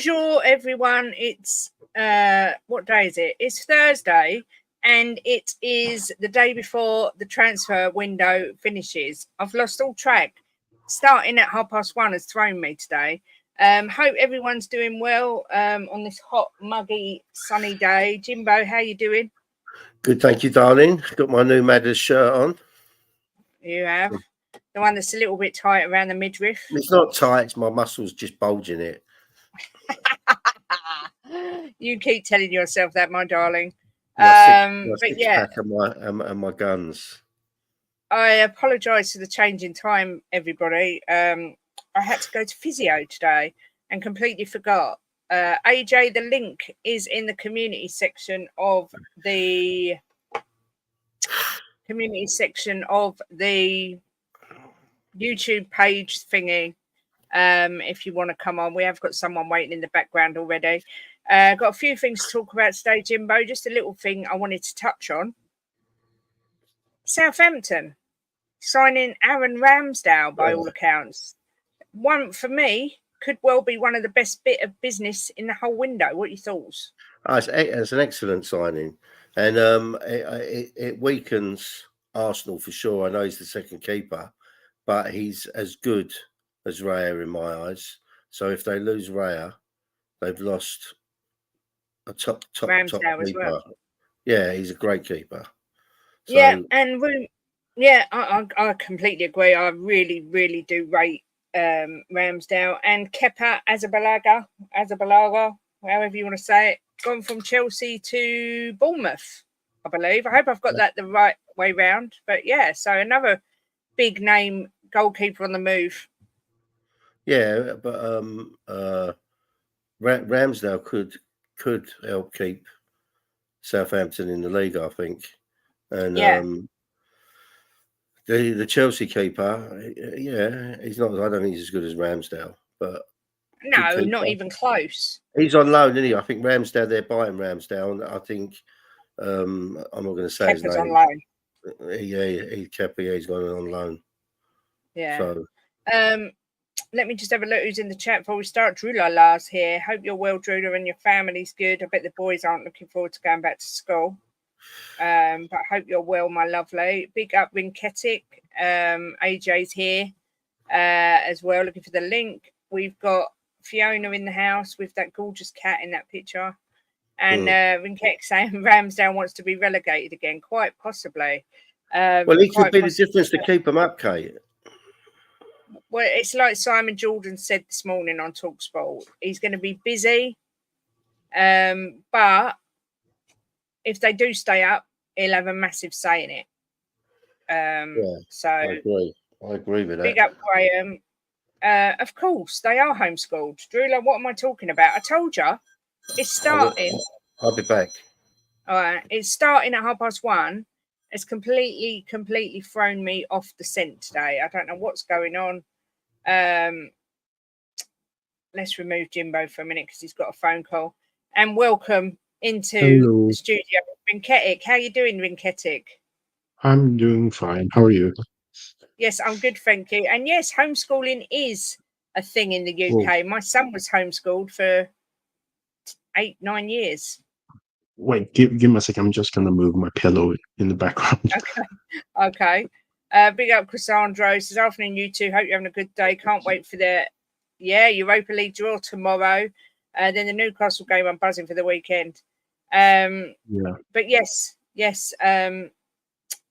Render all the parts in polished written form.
Bonjour, everyone. It's what day is it? It's Thursday, and it is the day before the transfer window finishes. I've lost all track. Starting at 1:30 has thrown me today. Hope everyone's doing well on this hot, muggy, sunny day. Jimbo, how you doing? Good, thank you, darling. Got my new Madders shirt on. You have the one that's a little bit tight around the midriff. It's not tight; it's my muscles just bulging it. You keep telling yourself that, my darling. My But six yeah, pack and my guns. I apologise for the change in time, everybody. I had to go to physio today and completely forgot. AJ, the link is in the community section of the YouTube page thingy. If you want to come on, we have got someone waiting in the background already. Got a few things to talk about today, Jimbo. Just a little thing I wanted to touch on. Southampton signing Aaron Ramsdale, by all accounts. One for me could well be one of the best bit of business in the whole window. What are your thoughts? It's an excellent signing, and it weakens Arsenal for sure. I know he's the second keeper, but he's as good as Raya in my eyes. So if they lose Raya, they've lost a top Ramsdale as keeper. well. Yeah, he's a great keeper. So, yeah, and I completely agree. I really, really do rate Ramsdale and Kepa Azabalaga, however you want to say it, gone from Chelsea to Bournemouth, I believe. I hope I've got that the right way round. But yeah, so another big name goalkeeper on the move. Yeah, but Ramsdale could help keep Southampton in the league, I think. And the Chelsea keeper, yeah, he's not. I don't think he's as good as Ramsdale, but no, not even close. He's on loan, isn't he? I think Ramsdale. They're buying Ramsdale, and I think I'm not going to say his name. On loan. He's gone on loan. Yeah. So, let me just have a look who's in the chat before we start. Drula's here. Hope you're well, Drula, and your family's good. I bet the boys aren't looking forward to going back to school. But hope you're well, my lovely. Big up Rinketic. AJ's here as well, looking for the link. We've got Fiona in the house with that gorgeous cat in that picture. And Rinketic saying Ramsdale wants to be relegated again, quite possibly. Well, it could be the difference to keep them up, Kate. Well, it's like Simon Jordan said this morning on TalkSport. He's going to be busy, but if they do stay up, he'll have a massive say in it. So I agree with that. Big up, Graham. Of course, they are homeschooled. Drula, what am I talking about? I told you, it's starting. I'll be back. All right, it's starting at 1:30. It's completely thrown me off the scent today. I don't know what's going on. Let's remove Jimbo for a minute because he's got a phone call. And welcome into the studio, Rinketic. How are you doing, Rinketic? I'm doing fine. How are you? Yes, I'm good, thank you. And yes, homeschooling is a thing in the UK. Oh. My son was homeschooled for 8-9 years. Wait, give me a second. I'm just going to move my pillow in the background. Okay. Big up, Cassandra. Says, afternoon, you two. Hope you're having a good day. Can't wait for the Europa League draw tomorrow. Then the Newcastle game. I'm buzzing for the weekend. But yes.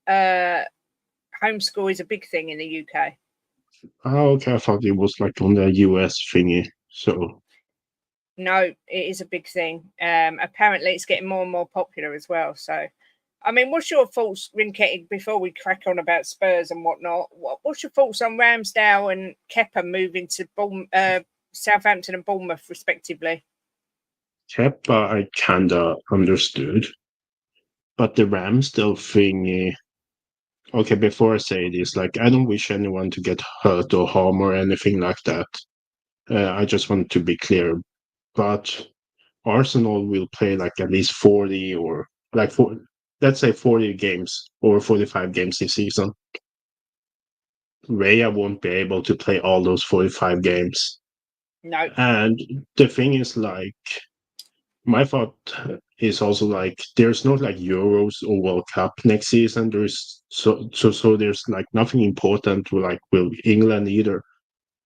Homeschool is a big thing in the UK. Oh, okay. I thought it was like on the US thingy. So no, it is a big thing. Apparently, it's getting more and more popular as well. So, I mean, what's your thoughts, Rinketic, before we crack on about Spurs and whatnot? What's your thoughts on Ramsdale and Kepa moving to Southampton and Bournemouth, respectively? Kepa, I kinda understood, but the Ramsdale thingy. Okay, before I say this, like, I don't wish anyone to get hurt or harm or anything like that. I just want to be clear. But Arsenal will play like at least 40 or like let's say 40 games or 45 games this season. Raya won't be able to play all those 45 games. No. And the thing is, like, my thought is also like there's not like Euros or World Cup next season. There's so there's like nothing important to like with England either.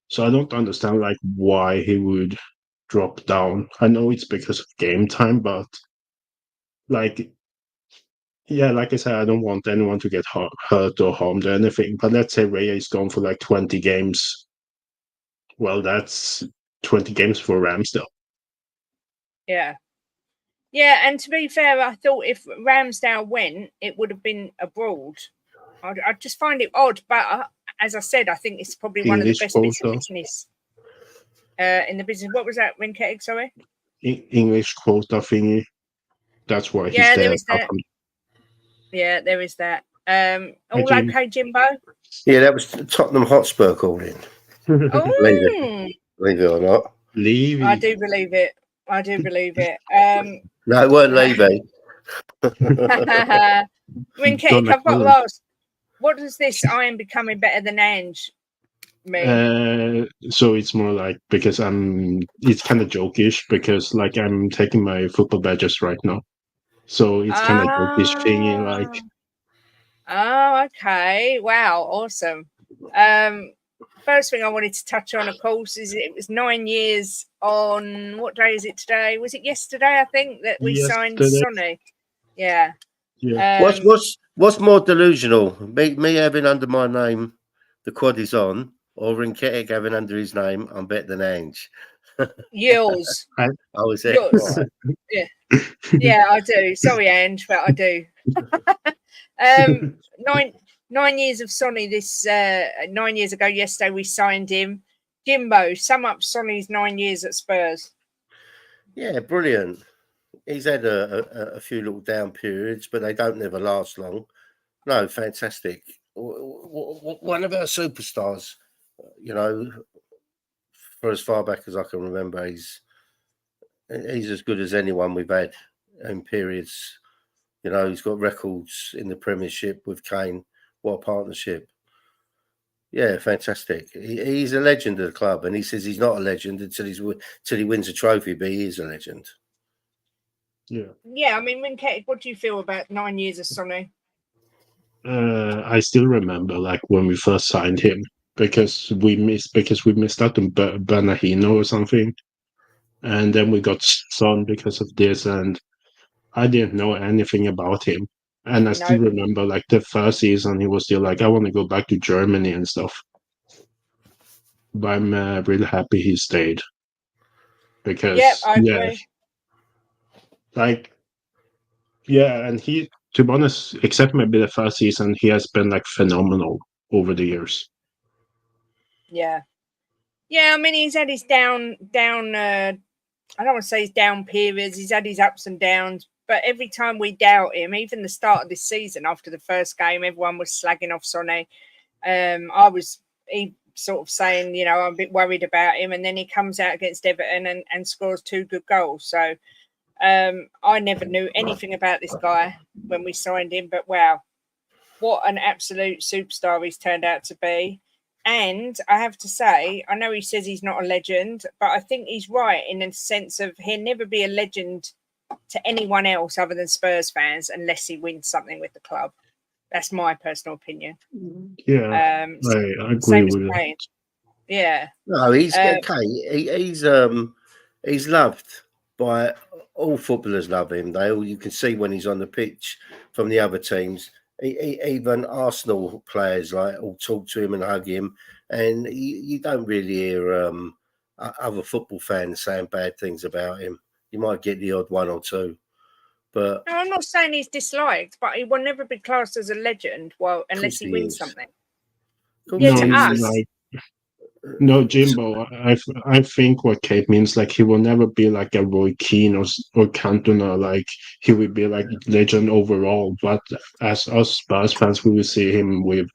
So I don't understand like why he would drop down. I know it's because of game time, but like yeah, like I said, I don't want anyone to get hurt or harmed or anything. But let's say Raya is gone for like 20 games. Well, that's 20 games for Ramsdale. Yeah. Yeah, and to be fair, I thought if Ramsdale went, it would have been abroad. I just find it odd, but as I said, I think it's probably one of the best bits of business in the business. What was that, Rinketig? Sorry? English quota thingy. That's why he's there. There is that. Yeah, there is that. All okay, Jimbo? Yeah, that was Tottenham Hotspur calling. Leave it or not. Levy. I do believe it. I do believe it. No, it weren't Levy. Rinketig, I've got lost. What does this I am becoming better than Ange mean? So it's more like because it's kind of jokish because like I'm taking my football badges right now. So it's kind of jokish thingy like. Oh, okay. Wow, awesome. First thing I wanted to touch on, of course, is it was 9 years on, what day is it today? Was it yesterday, I think, that we signed Sonny? Yeah. What's more delusional? Me having under my name, the quad is on, or Rinketig having under his name, I'm better than Ange? Yours. Was it? Yours. Yeah. Yeah, I do. Sorry, Ange, but I do. 9 years of Sonny this 9 years ago yesterday we signed him. Jimbo, sum up Sonny's 9 years at Spurs. Yeah, brilliant. He's had a few little down periods, but they don't never last long. No, fantastic. One of our superstars, you know, for as far back as I can remember, he's as good as anyone we've had in periods. You know, he's got records in the Premiership with Kane. What a partnership. Yeah, fantastic. He's a legend of the club, and he says he's not a legend until he wins a trophy, but he is a legend. Yeah. Yeah, I mean, Rinketig, what do you feel about 9 years of Sonny? I still remember like when we first signed him because we missed out on Bernardino or something, and then we got Son because of this, and I didn't know anything about him. And I still remember like the first season he was still like, I want to go back to Germany and stuff. But I'm really happy he stayed because I agree. And he, to be honest, except maybe the first season, he has been like phenomenal over the years. Yeah. I mean, he's had his down. I don't want to say his down periods. He's had his ups and downs, but every time we doubt him, even the start of this season, after the first game, everyone was slagging off Sonny. I was sort of saying, you know, I'm a bit worried about him, and then he comes out against Everton and scores 2 good goals. So I never knew anything about this guy when we signed him, but wow, what an absolute superstar he's turned out to be. And I have to say, I know he says he's not a legend, but I think he's right in the sense of he'll never be a legend to anyone else other than Spurs fans unless he wins something with the club. That's my personal opinion. Yeah, I agree with that. Yeah. No, he's okay. He's loved by all footballers. Love him. You can see when he's on the pitch from the other teams. Even Arsenal players all talk to him and hug him, and you don't really hear other football fans saying bad things about him. You might get the odd one or two, but no, I'm not saying he's disliked, but he will never be classed as a legend. Well, unless he wins something. No, Jimbo. I think what Kate means, like he will never be like a Roy Keane or Cantona. Like he will be like legend overall. But as us Spurs fans, we will see him with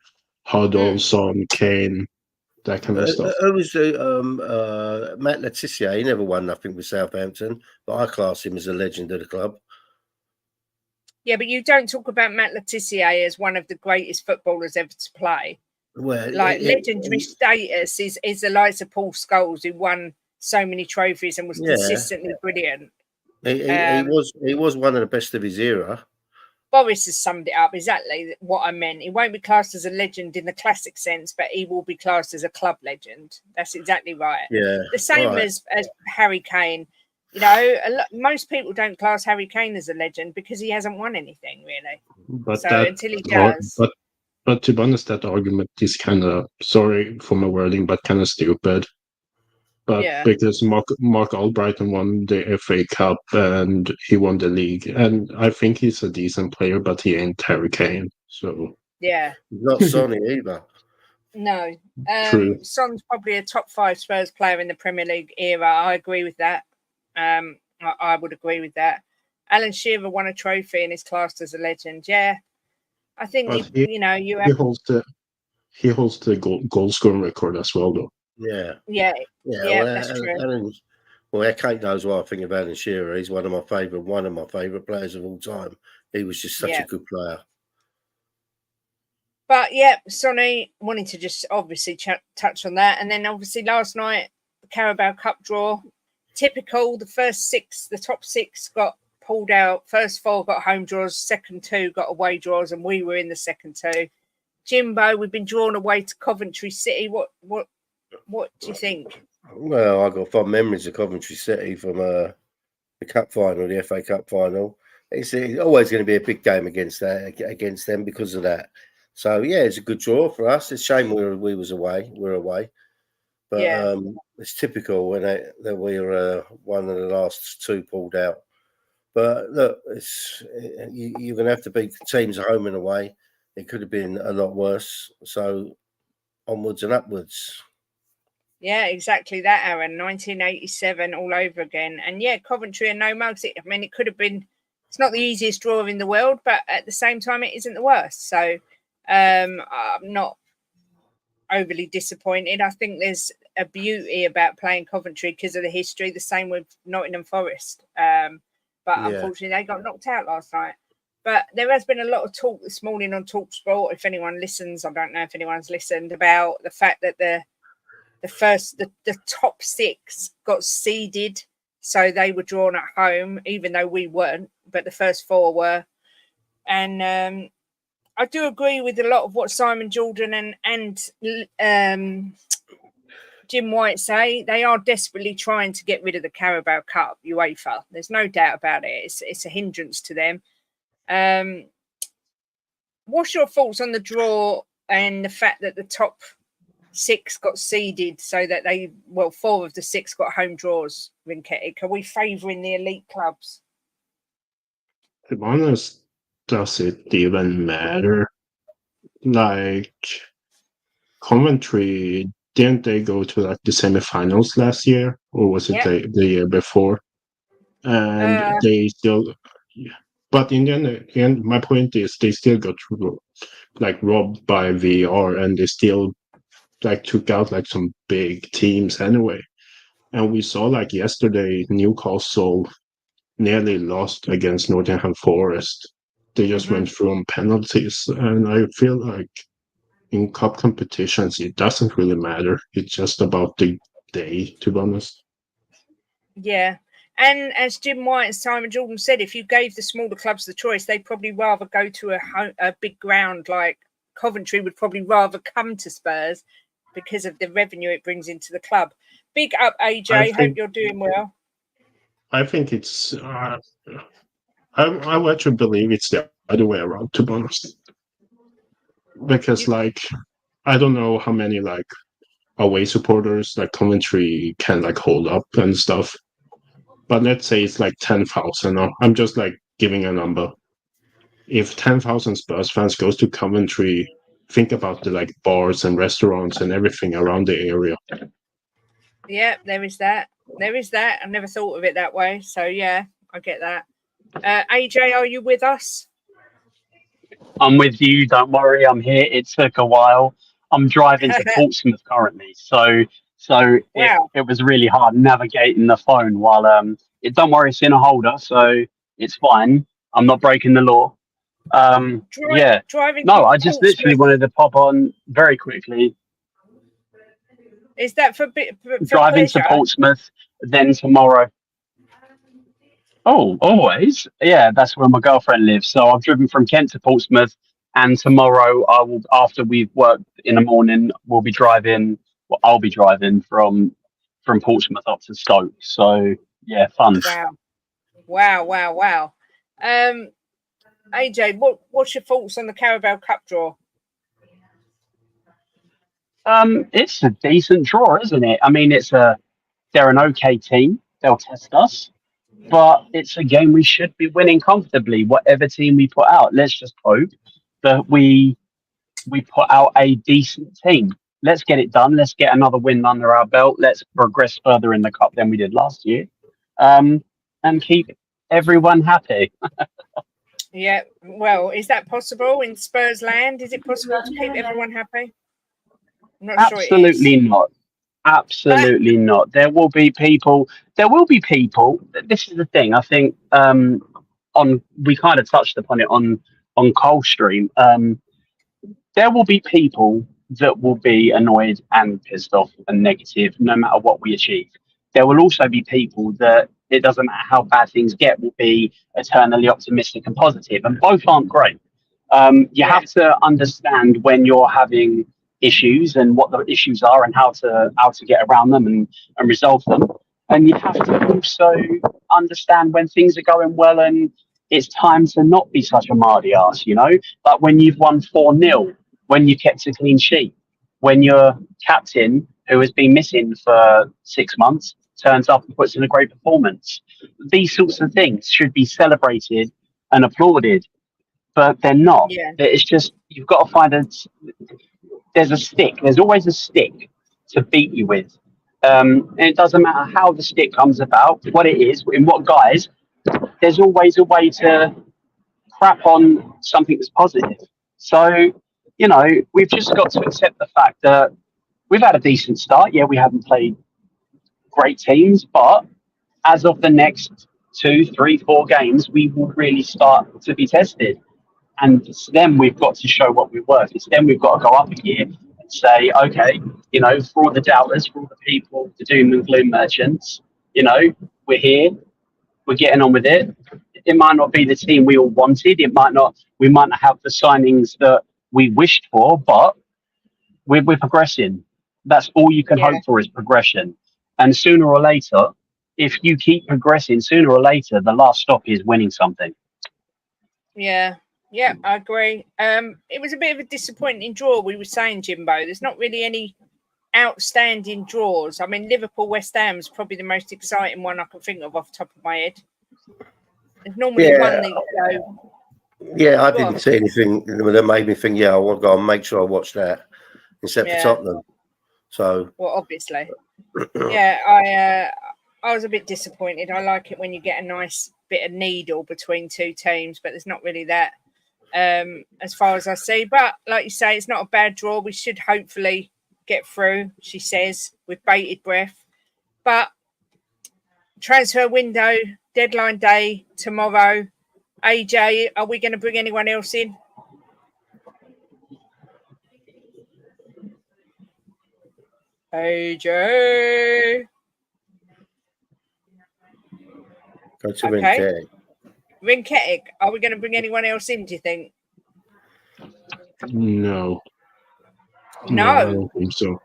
Huddle, Son, Kane, that kind of stuff. Who was Matt Letizia? He never won nothing with Southampton, but I class him as a legend of the club. Yeah, but you don't talk about Matt Letizia as one of the greatest footballers ever to play. Well, legendary status is the likes of Paul Scholes, who won so many trophies and was consistently brilliant. He was one of the best of his era. Boris has summed it up exactly what I meant. He won't be classed as a legend in the classic sense, but he will be classed as a club legend. That's exactly right. Yeah, the same as Harry Kane. You know, most people don't class Harry Kane as a legend because he hasn't won anything really. But until he does. But to be honest, that argument is kind of, sorry for my wording, but kind of stupid. But because Mark Albrighton won the FA Cup and he won the league, and I think he's a decent player, but he ain't Harry Kane. So he's not Sonny either. No, True. Son's probably a top 5 Spurs player in the Premier League era. I agree with that. I would agree with that. Alan Shearer won a trophy and is classed as a legend. Yeah, I think he holds the goal scoring record as well, though. Yeah. Well, that's true. Kate knows what I think of Alan Shearer. He's one of my favourite players of all time. He was just such a good player. But Sonny wanted to just obviously touch on that, and then obviously last night the Carabao Cup draw, typical. The top 6 got pulled out. First 4 got home draws. Second 2 got away draws, and we were in the second 2. Jimbo, we've been drawn away to Coventry City. What do you think? Well, I got fond memories of Coventry City from the cup final, the FA Cup final. It's always going to be a big game against them because of that. So it's a good draw for us. It's a shame we're away, but it's typical when that we're one of the last 2 pulled out. But look, you're going to have to beat teams at home and away. It could have been a lot worse. So onwards and upwards. Yeah, exactly that, Aaron. 1987 all over again. And Coventry and no mugs. I mean, it could have been, it's not the easiest draw in the world, but at the same time, it isn't the worst. So I'm not overly disappointed. I think there's a beauty about playing Coventry because of the history, the same with Nottingham Forest. But unfortunately, they got knocked out last night. But there has been a lot of talk this morning on TalkSport. If anyone listens, I don't know if anyone's listened, about the fact that the top 6 got seeded, so they were drawn at home, even though we weren't, but the first 4 were. And I do agree with a lot of what Simon Jordan and Jim White say. They are desperately trying to get rid of the Carabao Cup, UEFA. There's no doubt about it. It's a hindrance to them. What's your thoughts on the draw and the fact that the top 6 got seeded, so that 4 of the 6 got home draws? Rinketic, are we favouring the elite clubs? To be honest, does it even matter? Like, Coventry, didn't they go to the semi-finals last year, or was it the year before? And they still, but in the end, my point is they still got robbed by VR, and they still took out some big teams anyway. And we saw yesterday Newcastle nearly lost against Nottingham Forest. They just went through on penalties, and I feel like in cup competitions it doesn't really matter. It's just about the day, to be honest. Yeah. And as Jim White and Simon Jordan said, if you gave the smaller clubs the choice, they'd probably rather go to a big ground. Like Coventry would probably rather come to Spurs because of the revenue it brings into the club. Big up, AJ. Hope you're doing well. I think it's... I would actually believe it's the other way around, to be honest. Because, I don't know how many, away supporters, Coventry can, hold up and stuff. But let's say it's 10,000. I'm just, giving a number. If 10,000 Spurs fans goes to Coventry, think about the, bars and restaurants and everything around the area. Yeah, there is that. I never thought of it that way. So, yeah, I get that. AJ, are you with us? I'm with you. Don't worry, I'm here. It took a while. I'm driving to Portsmouth currently, so it was really hard navigating the phone while don't worry, it's in a holder, so it's fine. I'm not breaking the law. Driving. No, I just literally wanted to pop on very quickly. Is that for driving pleasure? to Portsmouth, then tomorrow. Oh, always. Yeah, that's where my girlfriend lives. So I've driven from Kent to Portsmouth, and tomorrow I will, after we've worked in the morning, we'll be driving. Well, I'll be driving from Portsmouth up to Stoke. So yeah, fun. Wow. AJ, what's your thoughts on the Carabao Cup draw? It's a decent draw, isn't it? I mean, they're an okay team. They'll test us, but it's a game we should be winning comfortably. Whatever team we put out, let's just hope that we put out a decent team. Let's get it done. Let's get another win under our belt. Let's progress further in the cup than we did last year, and keep everyone happy. Yeah, well, is that possible in Spurs land? Is it possible to keep everyone happy? I'm not Absolutely sure not. Absolutely not. There will be people. There will be people. This is the thing. I think we kind of touched upon it on Coldstream. There will be people that will be annoyed and pissed off and negative no matter what we achieve. There will also be people that it doesn't matter how bad things get, will be eternally optimistic and positive, and both aren't great. You have to understand when you're having issues and what the issues are and how to get around them and resolve them. And you have to also understand when things are going well and it's time to not be such a mardy ass, you know? But when you've won 4-0, when you kept a clean sheet, when your captain, who has been missing for 6 months, turns up and puts in a great performance. These sorts of things should be celebrated and applauded, but they're not. Yeah. It's just, you've got to find there's a stick. There's always a stick to beat you with. And it doesn't matter how the stick comes about, what it is, in what guise, there's always a way to crap on something that's positive. So, you know, we've just got to accept the fact that we've had a decent start. Yeah, we haven't played great teams, but as of the next 2, 3, 4 games, we will really start to be tested. And it's then we've got to show what we're worth. It's then we've got to go up a gear and say, okay, you know, for all the doubters, for all the people, the doom and gloom merchants, you know, we're here, we're getting on with it. It might not be the team we all wanted. We might not have the signings that we wished for, but we're progressing. That's all you can hope for is progression. And sooner or later, if you keep progressing, sooner or later, the last stop is winning something. Yeah, I agree. It was a bit of a disappointing draw, we were saying, Jimbo. There's not really any outstanding draws. I mean, Liverpool West Ham is probably the most exciting one I can think of off the top of my head. There's normally one that you go. Yeah, I didn't see anything that made me think, I want to go and make sure I watch that, except for Tottenham. So, well, obviously, I was a bit disappointed. I like it when you get a nice bit of needle between two teams, but there's not really that as far as I see. But like you say, it's not a bad draw. We should hopefully get through, she says, with bated breath. But transfer window, deadline day tomorrow. AJ, are we going to bring anyone else in? AJ. Go to Rinketic. Rinketic. Are we going to bring anyone else in, do you think? No. No, I don't think so.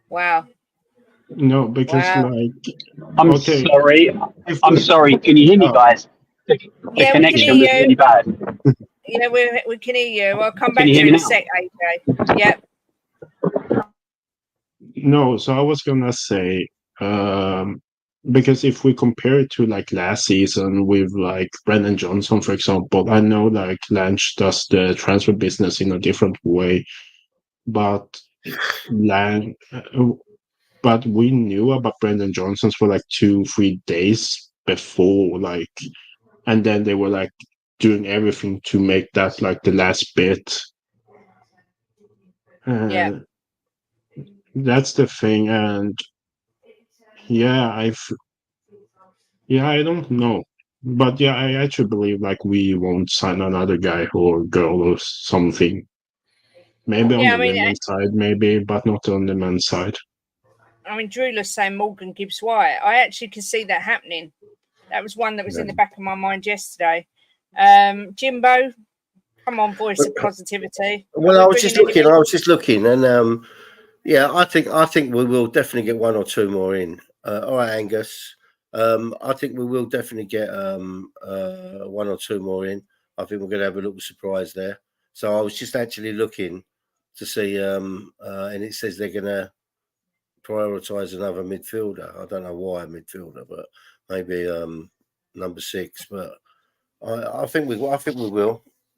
Wow. No, because I'm sorry. I'm sorry. Can you hear me, guys? The connection was really bad. Yeah, we can hear you. I'll come back to you in a sec, AJ. Yep. No, so I was gonna say, because if we compare it to like last season with like Brennan Johnson, for example, I know like Lange does the transfer business in a different way, but but we knew about Brendan Johnson's for like 2-3 days before, like, and then they were like doing everything to make that like the last bit. That's the thing, and I don't know, but I actually believe like we won't sign another guy or girl or something. Maybe on the women's side, maybe, but not on the men's side. I mean, Drewler's saying Morgan Gibbs White. I actually can see that happening. That was one that was in the back of my mind yesterday. Jimbo, come on, voice of positivity. Well, I was just looking, and yeah, I think we will definitely get one or two more in. All right, Angus. I think we will definitely get one or two more in. I think we're going to have a little surprise there. So I was just actually looking to see, and it says they're going to prioritise another midfielder. I don't know why a midfielder, but maybe number 6. But I think we will. I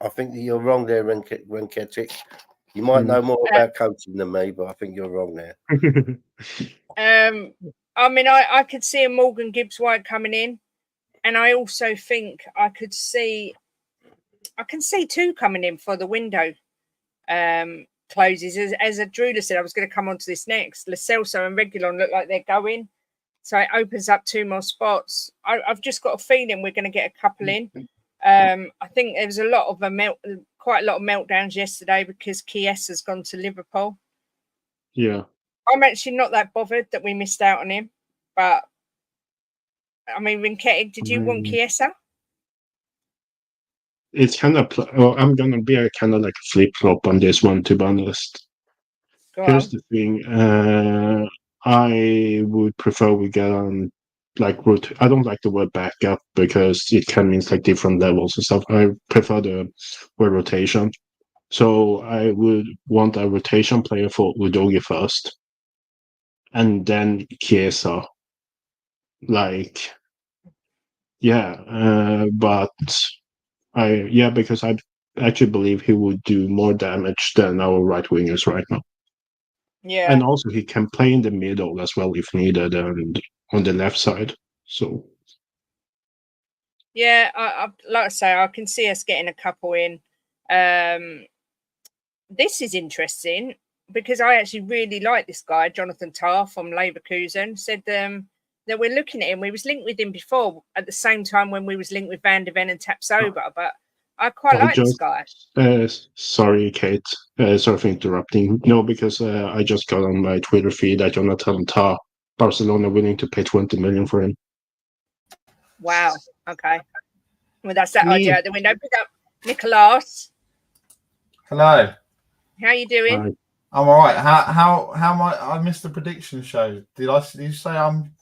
think that you're wrong there, Renketic. You might know more about coaching than me, but I think you're wrong there. I mean, I could see a Morgan Gibbs White coming in, and I also think I can see 2 coming in for the window closes. As a Drewler said, I was going to come on to this next. Lo Celso and Reguilon look like they're going, so it opens up 2 more spots. I've just got a feeling we're going to get a couple in. I think there was quite a lot of meltdowns yesterday because Chiesa's gone to Liverpool. Yeah. I'm actually not that bothered that we missed out on him, but I mean, Rinketic, did you want Chiesa? It's kind of. I'm gonna be kind of like a flip flop on this one, to be honest. Here's the thing. I would prefer we get on like I don't like the word backup because it can mean like different levels and stuff. I prefer the word rotation. So I would want a rotation player for Udogie first, and then Chiesa. Like, yeah, but because I actually believe he would do more damage than our right wingers right now. Yeah, and also he can play in the middle as well if needed, and on the left side. So. Yeah, I like I say, I can see us getting a couple in. This is interesting because I actually really like this guy, Jonathan Tah from Leverkusen. Said that we're looking at him. We was linked with him before at the same time when we was linked with Van de Ven and Tapsoba, but I quite like this guy. Sorry, Kate. Sorry for interrupting. No, because I just got on my Twitter feed that Jonathan Tah, Barcelona willing to pay 20 million for him. Wow. Okay. Well, that's that idea out the window. Pick up Nicholas. Hello. How you doing? Hi. I'm all right. How am I missed the prediction show? Did you say I'm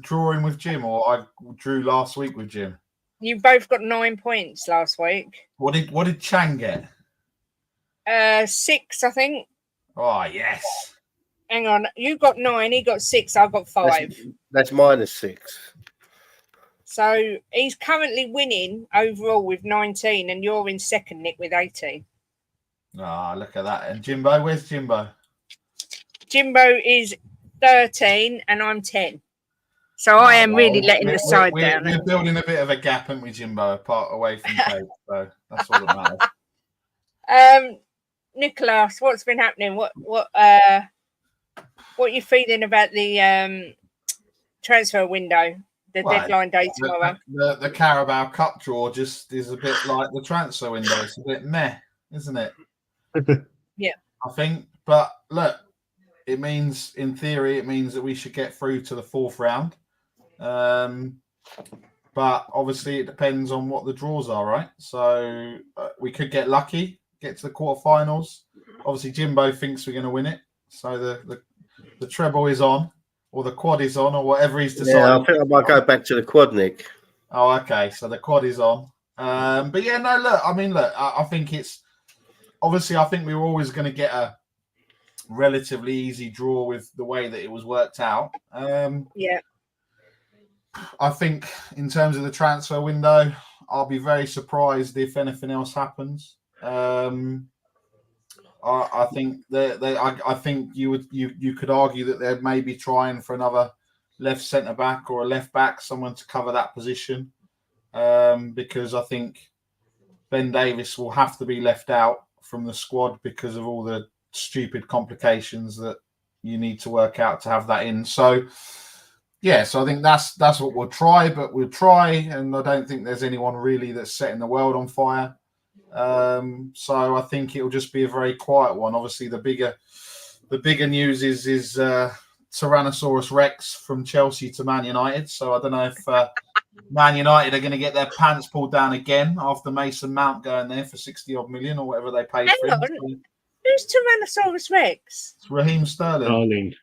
drawing with Jim, or I drew last week with Jim? You both got 9 points last week. What did Chang get? 6, I think. Oh yes. Hang on. You got 9, he got 6, I got 5. That's -6. So he's currently winning overall with 19, and you're in second, Nick, with 18. Ah, look at that. And Jimbo, where's Jimbo? Jimbo is 13 and I'm 10. So I am really letting the side down. We're building a bit of a gap, aren't we, Jimbo, apart away from Kate. So that's all that matters. Nicholas, what's been happening? What are you feeling about the transfer window? The deadline day tomorrow. The Carabao Cup draw just is a bit like the transfer window. It's a bit meh, isn't it? Yeah. I think. But look, it means, in theory, that we should get through to the 4th round. But obviously it depends on what the draws are, right? So we could get lucky, get to the quarterfinals. Obviously Jimbo thinks we're going to win it. So the treble is on. Or the quad is on, or whatever he's decided. Yeah, I think I might go back to the quad, Nick. Oh, okay. So the quad is on. But yeah, no, look. I mean, look. I think it's obviously. I think we were always going to get a relatively easy draw with the way that it was worked out. Yeah. I think in terms of the transfer window, I'll be very surprised if anything else happens. I think I think you could argue that they're maybe trying for another left centre back or a left back, someone to cover that position, because I think Ben Davies will have to be left out from the squad because of all the stupid complications that you need to work out to have that in. So yeah, so I think that's what we'll try, but we'll try, and I don't think there's anyone really that's setting the world on fire. So I think it'll just be a very quiet one. Obviously, the bigger news is Tyrannosaurus Rex from Chelsea to Man United. So I don't know if Man United are going to get their pants pulled down again after Mason Mount going there for 60 odd million or whatever they paid for him. Who's Tyrannosaurus Rex? It's Raheem Sterling.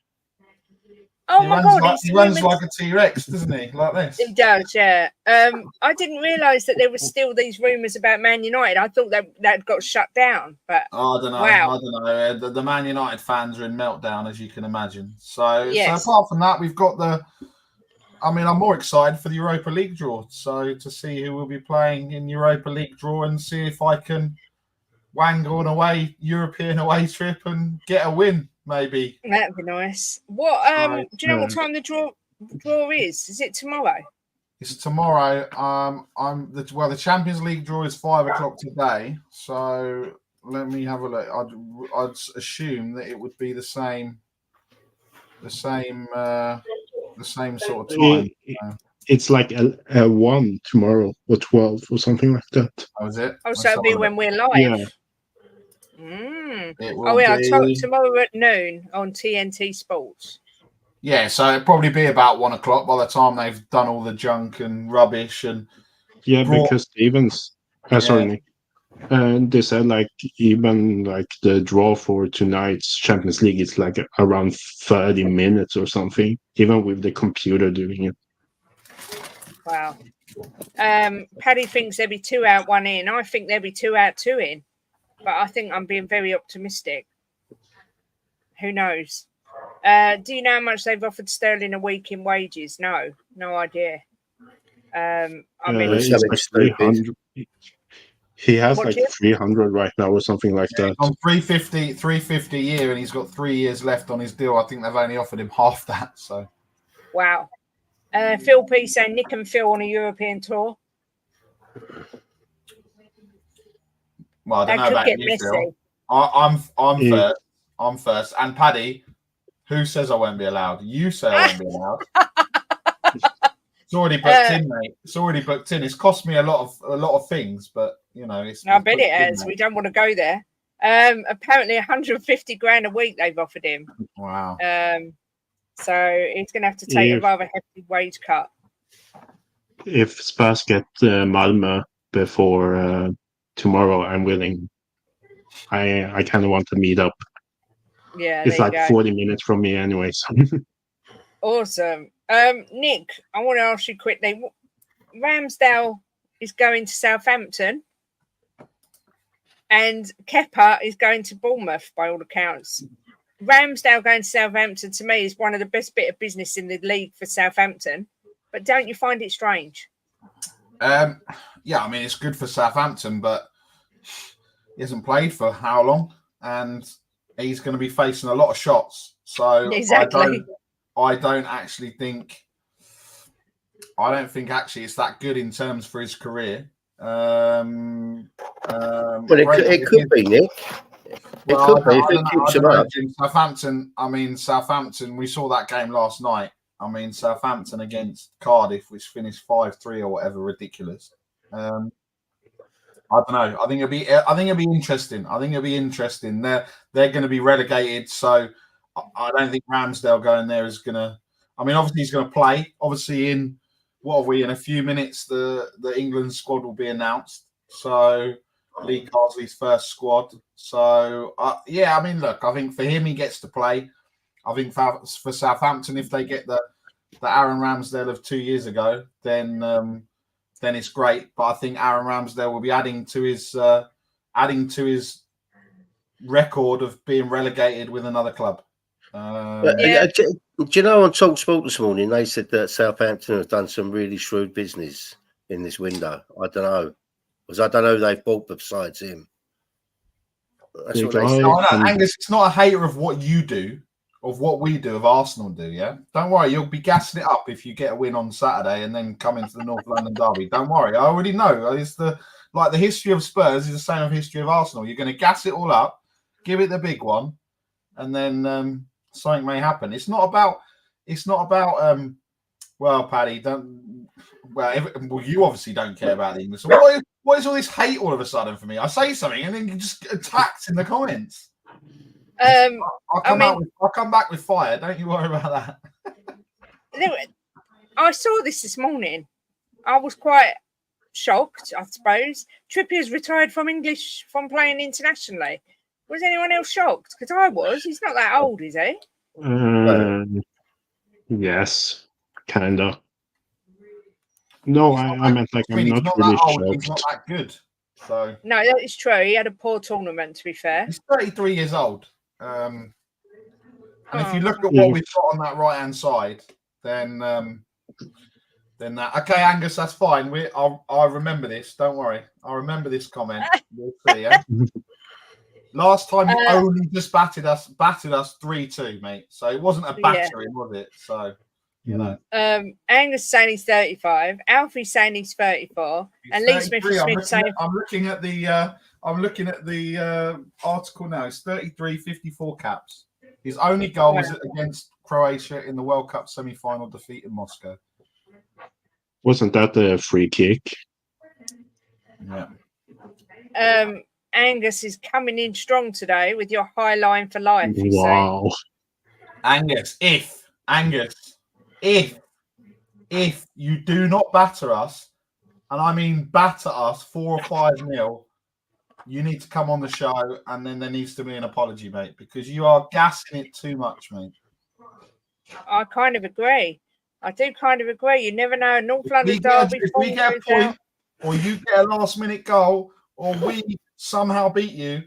Oh my God! He runs like a T-Rex, doesn't he? Like this. He does, yeah. I didn't realise that there was still these rumours about Man United. I thought that got shut down, but I don't know. Wow. I don't know. The Man United fans are in meltdown, as you can imagine. So, Yes. So apart from that, we've got I'm more excited for the Europa League draw. So to see who will be playing in Europa League draw and see if I can wangle an European away trip and get a win. Maybe that'd be nice. What do you know what time the draw is? Is it tomorrow? It's tomorrow. The Champions League draw is 5 o'clock today. So let me have a look. I'd assume that it would be the same sort of time. It's like a 1 tomorrow or 12 or something like that. Oh, is it? Oh, so it'll be when we're live. Yeah. Tomorrow at noon on TNT Sports. Yeah, so it'll probably be about 1 o'clock by the time they've done all the junk and rubbish and. Yeah, because Stevens, sorry, Nick. And they said even the draw for tonight's Champions League is around 30 minutes or something, even with the computer doing it. Wow. Paddy thinks there'll be 2 out, 1 in. I think there'll be 2 out, 2 in. But I think I'm being very optimistic. Who knows? Do you know how much they've offered Sterling a week in wages? No idea. It's like 300. He has 300 right now or something like that. On 350 a year, and he's got 3 years left on his deal. I think they've only offered him half that. So, wow. Phil P saying Nick and Phil on a European tour. Well, I don't know about you, Phil. I'm first. I'm first. And Paddy, who says I won't be allowed? You say I won't be allowed. It's already booked in, mate. It's already booked in. It's cost me a lot of things, but I bet it has. We don't want to go there. Apparently 150 grand a week they've offered him. Wow. So he's going to have to take a rather hefty wage cut. If Spurs get Malmö before tomorrow, I'm willing. I kind of want to meet up. Yeah, it's 40 minutes from me anyways. Awesome. Nick, I want to ask you quickly. Ramsdale is going to Southampton and Kepa is going to Bournemouth by all accounts. Ramsdale going to Southampton to me is one of the best bit of business in the league for Southampton. But don't you find it strange? Yeah, I mean, it's good for Southampton, but he hasn't played for how long? And he's going to be facing a lot of shots. So exactly. I don't think actually it's that good in terms for his career. Well, it could be, Nick. It could be if it keeps him up. Southampton, we saw that game last night. I mean, Southampton against Cardiff, which finished 5-3 or whatever, ridiculous. I don't know. I think it'll be interesting. They're going to be relegated, so I don't think Ramsdale going there is going to. I mean, obviously he's going to play. Obviously, in a few minutes, the England squad will be announced. So Lee Carsley's first squad. So I mean, look, I think for him he gets to play. I think for Southampton, if they get the Aaron Ramsdale of 2 years ago, then it's great. But I think Aaron Ramsdale will be adding to his record of being relegated with another club. Do you know on TalkSport this morning they said that Southampton have done some really shrewd business in this window? I don't know, because I don't know who they've bought besides him. That's what they said. No, Angus, it's not a hater of what you do, of what we do, of Arsenal do. Yeah, don't worry, you'll be gassing it up if you get a win on Saturday and then come into the North London derby. Don't worry, I already know. It's the history of Spurs is the same as history of Arsenal. You're going to gas it all up, give it the big one, and then something may happen. It's not about. Well, Paddy, you obviously don't care about the English. So what is all this hate all of a sudden for me? I say something and then you just attacked in the comments. I'll come back with fire. Don't you worry about that. I saw this morning. I was quite shocked, I suppose. Trippier's retired from playing internationally. Was anyone else shocked? Because I was. He's not that old, is he? Yes, kinda. No, I meant like I'm not really shocked. He's not that good. So no, that is true. He had a poor tournament, to be fair. He's 33 years old. And if you look at what we've got on that right-hand side, then that okay, Angus, that's fine. I'll remember this. Don't worry. I'll remember this comment. We'll see, yeah? Last time you only just batted us 3-2, mate. So it wasn't a battering, was it? So you know. Angus saying he's 35, Alfie's saying he's 34, and Lee Smith saying I'm looking at the article now. It's 33, 54 caps. His only goal was against Croatia in the World Cup semi-final defeat in Moscow. Wasn't that a free kick? Yeah. Angus is coming in strong today with your high line for life. Wow. Angus, if you do not batter us, and I mean batter us 4 or 5-0, you need to come on the show, and then there needs to be an apology, mate, because you are gassing it too much, mate. I kind of agree. I do kind of agree. You never know. North London derby. If we get a point, or you get a last-minute goal, or we somehow beat you.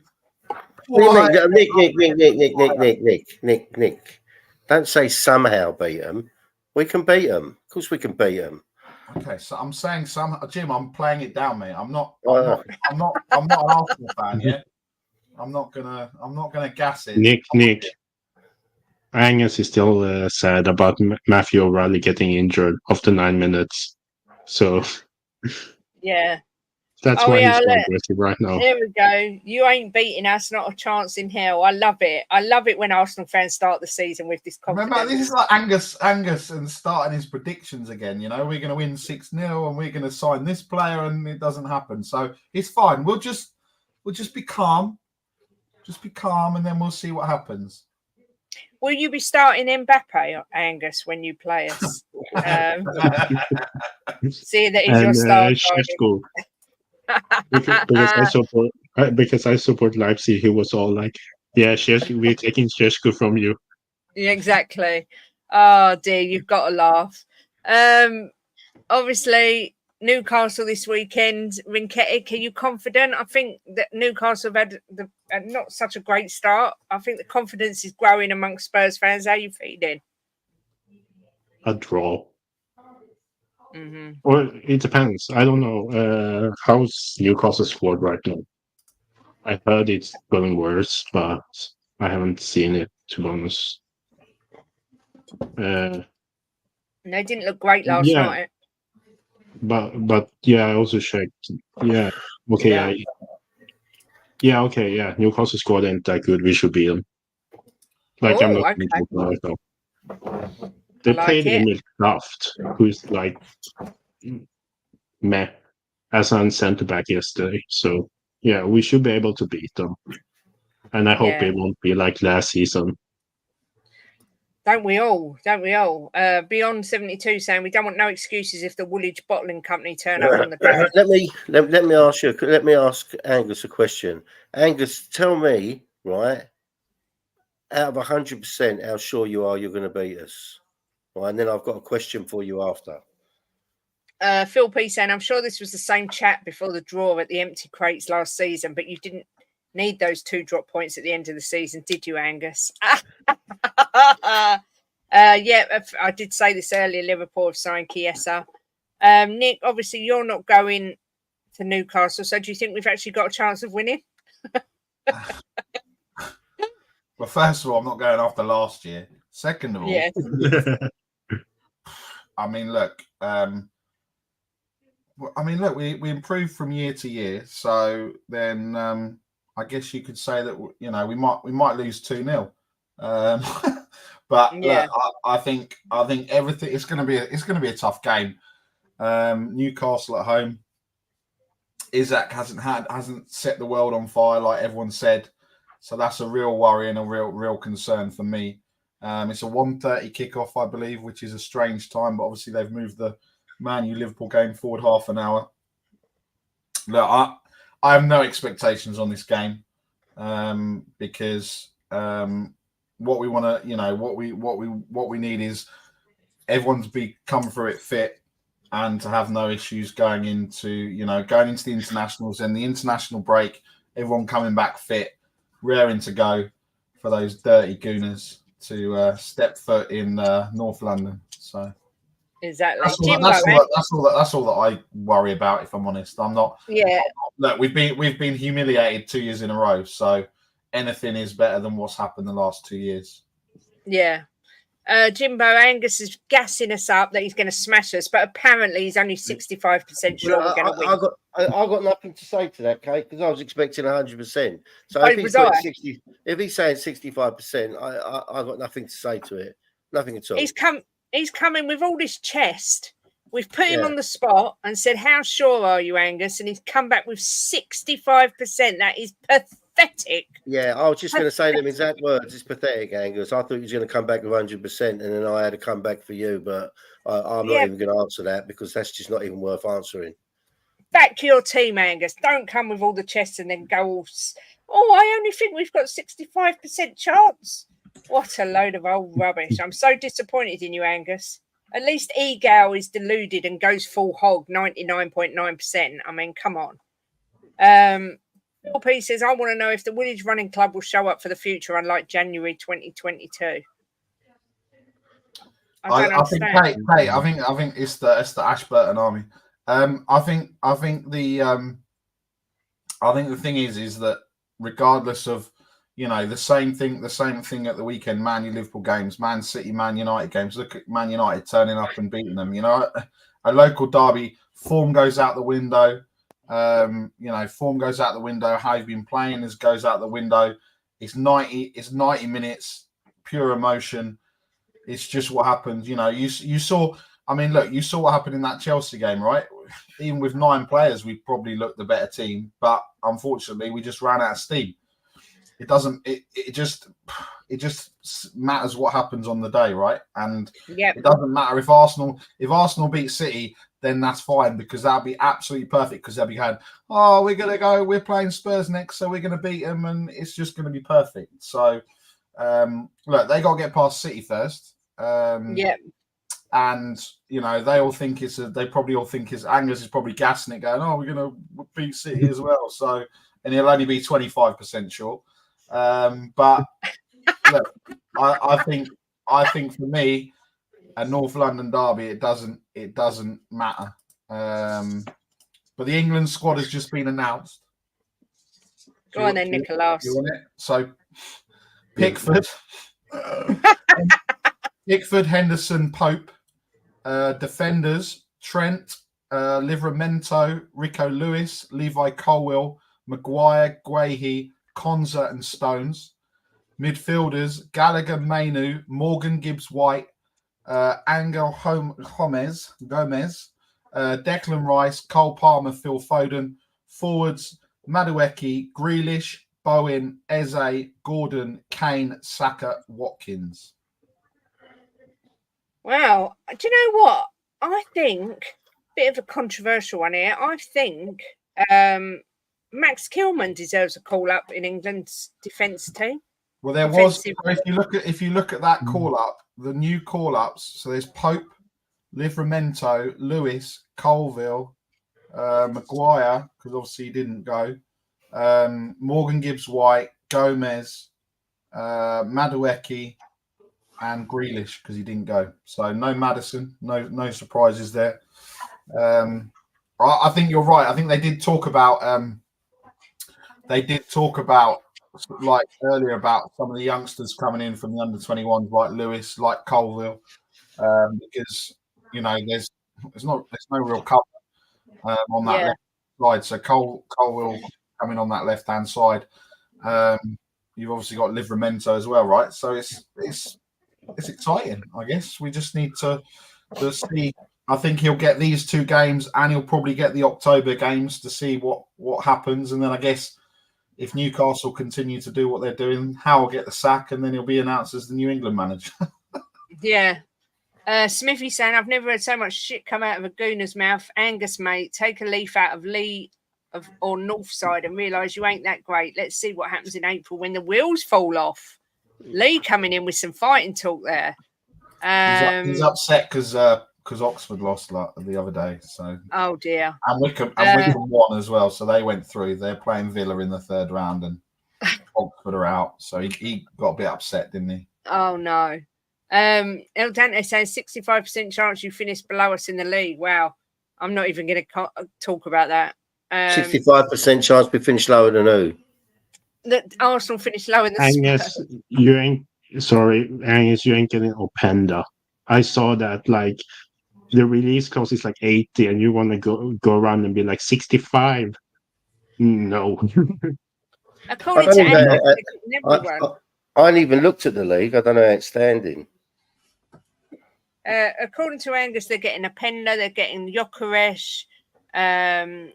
Nick. Don't say somehow beat them. We can beat them. Of course, we can beat them. Okay, so I'm saying Jim. I'm playing it down, mate. I'm not an Arsenal fan. Yeah, I'm not gonna gas it. Nick. Angus is still sad about Matthew O'Reilly getting injured after 9 minutes. So yeah. That's why he's so aggressive right now. There we go. You ain't beating us, not a chance in hell. I love it. I love it when Arsenal fans start the season with this confidence. Remember, this is like Angus and starting his predictions again. You know, we're going to win 6-0 and we're going to sign this player, and it doesn't happen. So it's fine. We'll just be calm. Just be calm, and then we'll see what happens. Will you be starting Mbappe, Angus, when you play us? See that he's your star. Because I support Leipzig, he was all like, "Yeah, we're taking Šeško from you." Yeah, exactly. Oh dear, you've got to laugh. Obviously, Newcastle this weekend. Rinketic, are you confident? I think that Newcastle have had not such a great start. I think the confidence is growing amongst Spurs fans. How are you feeling? A draw. Mm-hmm. Well, it depends. I don't know. How's Newcastle's squad right now? I heard it's going worse, but I haven't seen it, to be honest. They didn't look great last night. But yeah, I also checked. Yeah. Okay. Yeah. Newcastle squad ain't that good. We should beat them. I'm not right now. They played Emil Kraft, who's like meh, as on centre back yesterday. So yeah, we should be able to beat them. And I hope it won't be like last season. Don't we all? Beyond 72 saying we don't want no excuses if the Woolwich Bottling Company turn up on the day. Let me ask Angus a question. Angus, tell me, right, out of 100%, how sure you are you're going to beat us? Right, and then I've got a question for you after. Phil P saying, I'm sure this was the same chat before the draw at the empty crates last season, but you didn't need those 2 drop points at the end of the season, did you, Angus? I did say this earlier. Liverpool have signed Chiesa. Nick, obviously you're not going to Newcastle, so do you think we've actually got a chance of winning? Well, first of all, I'm not going after last year. Second of all, I mean, look. We improve from year to year. So then, I guess you could say that we might lose 2-0. But look, I think everything it's going to be a tough game. Newcastle at home. Isaac hasn't set the world on fire like everyone said. So that's a real worry and a real concern for me. It's a 1:30 kickoff, I believe, which is a strange time, but obviously they've moved the Man U Liverpool game forward half an hour. Look, I have no expectations on this game because what we want to, what we need is everyone to come through it fit and to have no issues going into the internationals and the international break. Everyone coming back fit, raring to go for those dirty Gooners to step foot in North London. So exactly. That's all that I worry about. If I'm honest, I'm not. Yeah. Look, we've been humiliated 2 years in a row. So anything is better than what's happened the last 2 years. Yeah. Jimbo, Angus is gassing us up that he's going to smash us, but apparently he's only 65% sure we're going to win. I got nothing to say to that, Kate, because I was expecting 100%. So if he's saying 65%, I got nothing to say to it. Nothing at all. He's coming with all this chest. We've put him on the spot and said, "How sure are you, Angus?" And he's come back with 65%. That is pathetic. Yeah, I was just going to say them exact words. It's pathetic, Angus. I thought he was going to come back with 100%, and then I had to come back for you. But I'm not even going to answer that because that's just not even worth answering. Back your team, Angus. Don't come with all the chest and then go, I only think we've got 65% chance. What a load of old rubbish. I'm so disappointed in you, Angus. At least Egal is deluded and goes full hog, 99.9%. I mean, come on. Phil P says, I want to know if the Woolwich Running Club will show up for the future, unlike January 2022. I think it's the Ashburton army. I think the thing is that regardless of the same thing at the weekend, Man U Liverpool games, Man City, Man United games. Look at Man United turning up and beating them. A local derby, form goes out the window. Form goes out the window. How you've been playing goes out the window. It's 90 minutes, pure emotion. It's just what happens. You saw. I mean, look, you saw what happened in that Chelsea game, right? Even with 9 players, we probably looked the better team, but unfortunately, we just ran out of steam. It doesn't. It just matters what happens on the day, right? And it doesn't matter if Arsenal beat City, then that's fine because that'll be absolutely perfect because they'll be going, we're playing Spurs next, so we're gonna beat them, and it's just gonna be perfect. So look, they got to get past City first. And they all think they probably all think Angus is probably gassing it, going, we're gonna beat City as well. So, and he'll only be 25% sure. But look, I think for me, a North London derby, it doesn't matter. But the England squad has just been announced. Go on then, Nicholas. So Pickford, Henderson, Pope, defenders Trent, Livramento, Rico Lewis, Levi Colwill, Maguire, Guehi, Konza and Stones. Midfielders Gallagher, Mainu, Morgan Gibbs-White, Angel Gomez, Declan Rice, Cole Palmer, Phil Foden. Forwards Madueke, Grealish, Bowen, Eze, Gordon, Kane, Saka, Watkins. Wow. Do you know what? I think, bit of a controversial one here, I think Max Kilman deserves a call-up in England's defence team. Well, there was. If you look at that call-up, the new call-ups. So there's Pope, Livramento, Lewis, Colville, Maguire, because obviously he didn't go. Morgan Gibbs-White, Gomez, Madueke, and Grealish because he didn't go. So no Maddison, no surprises there. I think you're right. I think they did talk about like earlier about some of the youngsters coming in from the under-21s, like Lewis, like Colville, because there's no real cover on that left side. So Colville coming on that left-hand side. You've obviously got Livramento as well, right? So it's exciting. I guess we just need to see. I think he'll get these 2 games, and he'll probably get the October games to see what happens, and then I guess if Newcastle continue to do what they're doing, Howe will get the sack, and then he'll be announced as the New England manager. Yeah. Smithy saying, I've never heard so much shit come out of a gooner's mouth. Angus, mate, take a leaf out of Lee or Northside and realise you ain't that great. Let's see what happens in April when the wheels fall off. Lee coming in with some fighting talk there. He's upset because Oxford lost the other day. So oh dear. And Wickham won as well, so they went through. They're playing Villa in the third round, and Oxford are out. So he got a bit upset, didn't he? Oh no. El Dante says 65% chance you finish below us in the league. Wow. I'm not even going to talk about that. 65% chance we finish lower than who? That Arsenal finished lower than Angus, Spurs. Angus, you ain't getting Openda. I saw that the release cost is 80, and you want to go around and be 65. No. According to Angus, I ain't even looked at the league. I don't know how it's standing. According to Angus, they're getting Openda, they're getting Gyökeres.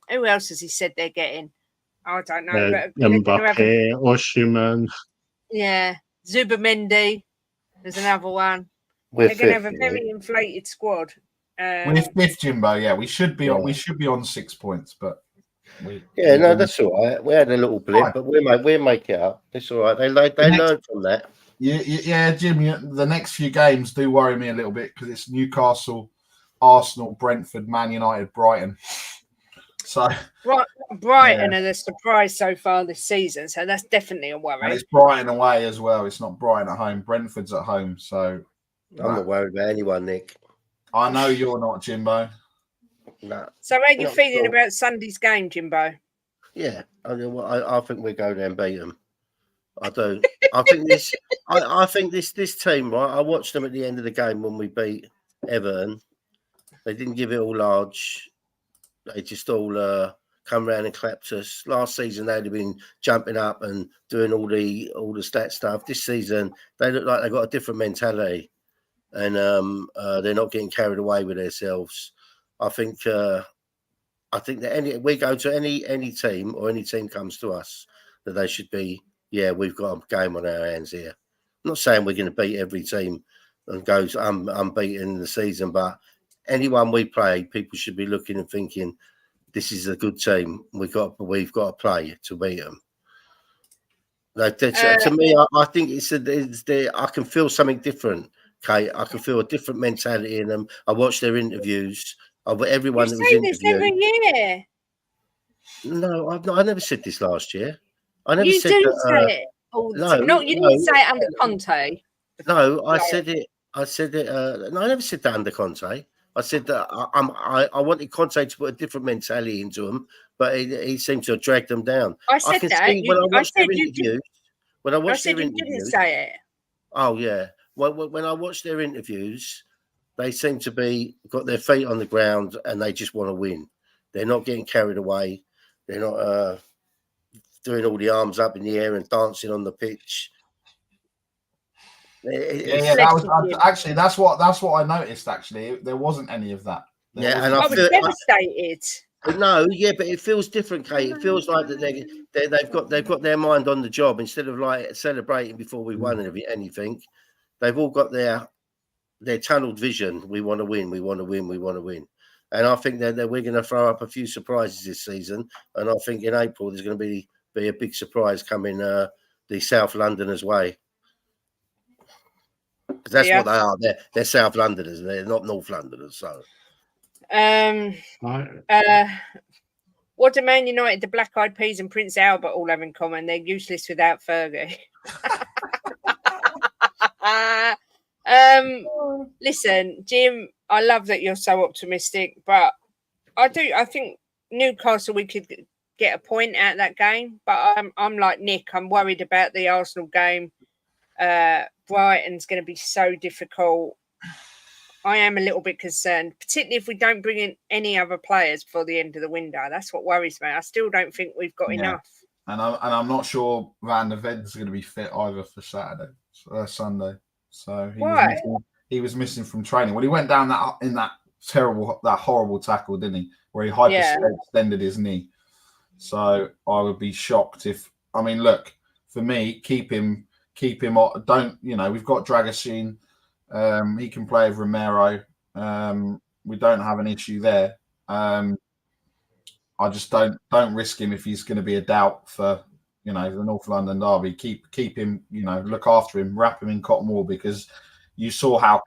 Who else has he said they're getting? I don't know. But Mbappe, Osimhen. Yeah, Zubimendi. There's another one. They're going to have a very inflated squad. We're fifth, Jimbo. Yeah, we should be on. We should be on 6 points, but that's all right. We had a little blip, but we'll make it up. It's all right. They learned from that. Yeah, Jim. The next few games do worry me a little bit because it's Newcastle, Arsenal, Brentford, Man United, Brighton. So Brighton are the surprise so far this season, so that's definitely a worry. And it's Brighton away as well. It's not Brighton at home. Brentford's at home. So I'm not worried about anyone, Nick. I know you're not, Jimbo. No. So how are you feeling about Sunday's game, Jimbo? Yeah, I think we go there and beat them. I do. I think this. I think this team. Right. I watched them at the end of the game when we beat Everton. They didn't give it all large. They just all come around and clapped us. Last season they'd have been jumping up and doing all the stat stuff. This season they look like they've got a different mentality, and they're not getting carried away with themselves. I think that we go to any team or any team comes to us that they should be. Yeah, we've got a game on our hands here. I'm not saying we're going to beat every team and goes unbeaten in the season, but anyone we play, people should be looking and thinking, this is a good team. We've got to play to beat them. To me, I think I can feel something different, Kate. I can feel a different mentality in them. I watched their interviews. Everyone that was interviewed. You say this every year. No, I never said this last year. I never you said do that. Say it all the time. No, you didn't say it under Conte. No, I said it. I said it. No, I never said that under Conte. I said that I wanted Conte to put a different mentality into them, but he seemed to have dragged them down. I said that. I said you didn't say it. Oh yeah. When I watched their interviews, they seem to be got their feet on the ground and they just want to win. They're not getting carried away. They're not doing all the arms up in the air and dancing on the pitch. That's what I noticed. Actually, there wasn't any of that. I was devastated. No, yeah, but it feels different, Kate. It feels like that they've got their mind on the job instead of celebrating before we won anything. They've all got their tunneled vision. We want to win. We want to win. We want to win. And I think that we're going to throw up a few surprises this season. And I think in April there's going to be a big surprise coming the South Londoners' way. Because that's what they are. They're South Londoners. They're not North Londoners. So, what do Man United, the Black Eyed Peas, and Prince Albert all have in common? They're useless without Fergie. Listen, Jim, I love that you're so optimistic, but I think Newcastle, we could get a point out of that game, but I'm like Nick. I'm worried about the Arsenal game. Brighton's going to be so difficult. I am a little bit concerned, particularly if we don't bring in any other players before the end of the window. That's what worries me. I still don't think we've got enough. And I'm not sure Van der Ven's going to be fit either for Sunday. So he was missing from training. Well, he went down that horrible tackle, didn't he? Where he hyperextended his knee. So I would be shocked if I mean, look, for me, keep him. Don't we've got Dragusin. He can play with Romero. We don't have an issue there. I just don't risk him if he's going to be a doubt for the North London derby. Keep him, look after him, wrap him in cotton wool, because you saw how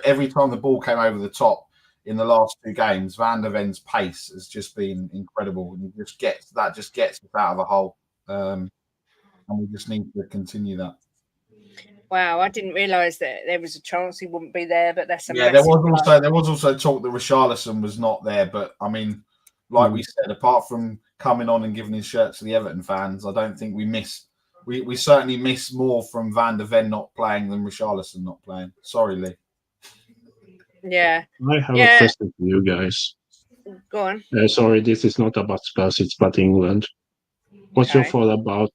every time the ball came over the top in the last 2 games, Van der Ven's pace has just been incredible, and just gets us out of a hole, and we just need to continue that. Wow, I didn't realise that there was a chance he wouldn't be there, but that's there was also talk that Richarlison was not there, but I mean, like we said, apart from coming on and giving his shirt to the Everton fans, I don't think we certainly miss more from Van der Ven not playing than Richarlison not playing. Sorry, Lee. Yeah. I have a question for you guys. Go on. Sorry, this is not about Spurs, it's about England. What's your thought about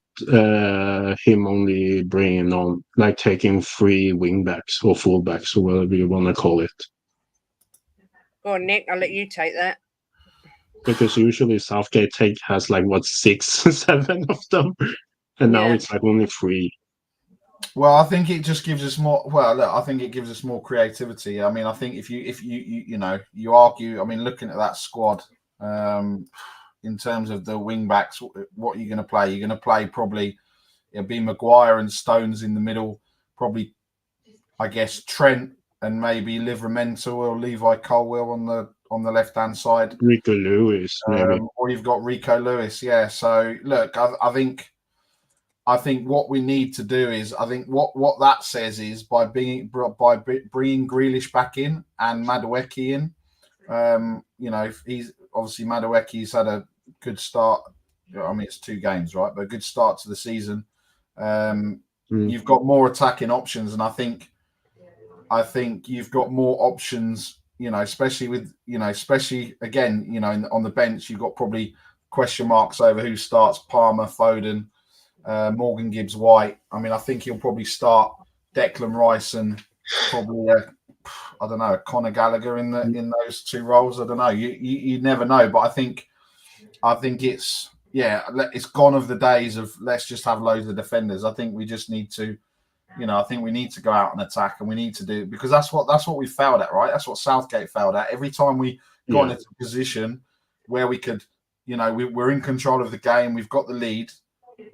him only bringing on, like taking 3 wingbacks or fullbacks or whatever you want to call it? Go on, Nick, I'll let you take that. Because usually Southgate has 6, 7 of them, and now it's only 3. Well, I think it just gives us more. Well, look, I think it gives us more creativity. I mean, I think if you argue, I mean, looking at that squad, in terms of the wing backs, what are you going to play? You're going to play probably it'll be Maguire and Stones in the middle, probably I guess Trent and maybe Livramento or Levi Colwill on the left hand side. Rico Lewis, maybe. Or you've got Rico Lewis, yeah. So look, I think what we need to do is, I think what that says is by bringing Grealish back in and Madueke in, if he's obviously Madueke's had a good start. I mean, it's 2 games, right? But a good start to the season. You've got more attacking options, and I think you've got more options. Especially with again, on the bench, you've got probably question marks over who starts: Palmer, Foden, Morgan Gibbs White. I mean, I think he'll probably start Declan Rice and probably a Conor Gallagher in those 2 roles. I don't know. You never know, but I think it's gone of the days of let's just have loads of defenders. I think we just need to, I think we need to go out and attack, and we need to do, because that's what we failed at, right? That's what Southgate failed at. Every time we got into a position where we could, we're in control of the game, we've got the lead,